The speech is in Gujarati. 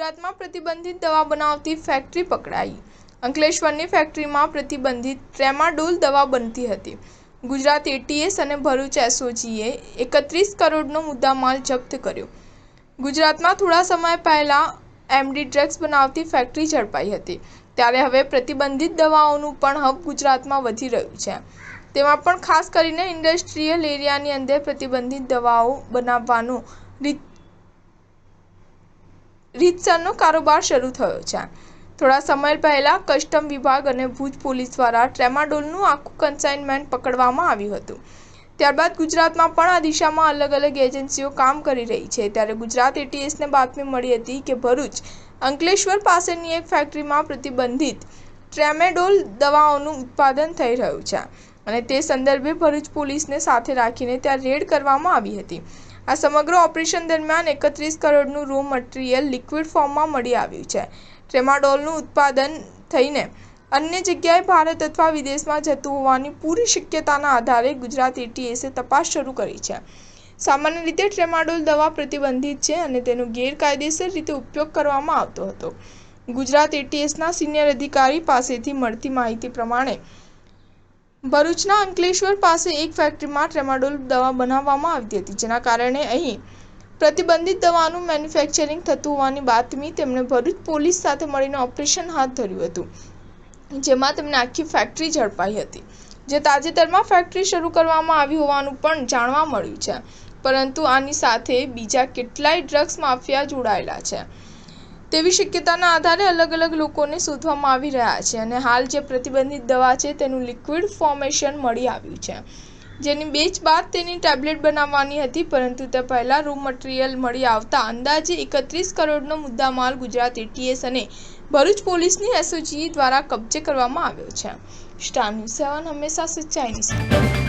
ગુજરાતમાં પ્રતિબંધિત દવા બનાવતી ફેક્ટરી પકડાઈ। અંકલેશ્વરની ફેક્ટરીમાં પ્રતિબંધિત ટ્રેમાડોલ દવા બનતી હતી। ગુજરાત એટીએસ અને ભરૂચ એસઓજીએ 31 કરોડનો મુદ્દામાલ જપ્ત કર્યો। ગુજરાતમાં થોડા સમય પહેલા એમડી ડ્રગ્સ બનાવતી ફેક્ટરી ઝડપાઈ હતી, ત્યારે હવે પ્રતિબંધિત દવાઓનું પણ હબ ગુજરાતમાં વધી રહ્યું છે। તેમાં પણ ખાસ કરીને ઇન્ડસ્ટ્રીયલ એરિયાની અંદર પ્રતિબંધિત દવાઓ બનાવવાનો રીતસરનો કારોબાર શરૂ થયો છે। થોડા સમય પહેલા કસ્ટમ વિભાગ અને ભુજ પોલીસ દ્વારા ટ્રેમાડોલનું આખું કન્સાઇનમેન્ટ પકડવામાં આવ્યું હતું। ત્યારબાદ ગુજરાતમાં પણ આ દિશામાં અલગ અલગ એજન્સીઓ કામ કરી રહી છે। ત્યારે ગુજરાત એટીએસને બાતમી મળી હતી કે ભરૂચ અંકલેશ્વર પાસેની એક ફેક્ટરીમાં પ્રતિબંધિત ટ્રેમાડોલ દવાઓનું ઉત્પાદન થઈ રહ્યું છે અને તે સંદર્ભે ભરૂચ પોલીસને સાથે રાખીને ત્યાં રેડ કરવામાં આવી હતી। આ સમગ્ર ઓપરેશન દરમિયાન 31 કરોડનું રો મટીરિયલ લિક્વિડ ફોર્મમાં મળી આવ્યું છે। ટ્રેમાડોલનું ઉત્પાદન થઈને અન્ય જગ્યાએ ભારત અથવા વિદેશમાં જતું હોવાની પૂરી શક્યતાના આધારે ગુજરાત એટીએસે તપાસ શરૂ કરી છે। સામાન્ય રીતે ટ્રેમાડોલ દવા પ્રતિબંધિત છે અને તેનો ગેરકાયદેસર રીતે ઉપયોગ કરવામાં આવતો હતો। ગુજરાત એટીએસના સિનિયર અધિકારી પાસેથી મળતી માહિતી પ્રમાણે ભરૂચના અંકલેશ્વર પાસે એક ફેક્ટરીમાં ટ્રેમાડોલ દવા બનાવવામાં આવતી હતી, જેના કારણે અહીં પ્રતિબંધિત દવાનું મેન્યુફેક્ચરિંગ થતું હોવાની બાતમી તેમણે ભરૂચ પોલીસ સાથે મળીને ઓપરેશન હાથ ધર્યું હતું, જેમાં તેમને આખી ફેક્ટરી ઝડપાઈ હતી, જે તાજેતરમાં ફેક્ટરી શરૂ કરવામાં આવી હોવાનું પણ જાણવા મળ્યું છે। પરંતુ આની સાથે બીજા કેટલાય ડ્રગ્સ માફિયા જોડાયેલા છે તેવી શક્યતાના આધારે અલગ અલગ લોકોને શોધવામાં આવી રહ્યા છે અને હાલ જે પ્રતિબંધિત દવા છે તેનું લિક્વિડ ફોર્મેશન મળી આવ્યું છે, જેની બેચ બાદ તેની ટેબ્લેટ બનાવવાની હતી, પરંતુ તે પહેલા રો મટીરિયલ મળી આવતા અંદાજે 31 કરોડનો મુદ્દામાલ ગુજરાત એટીએસ અને ભરૂચ પોલીસની એસઓજી દ્વારા કબજે કરવામાં આવ્યો છે। સ્ટાર ન્યૂઝ 7 હંમેશા સચ્ચાઈની સાથે।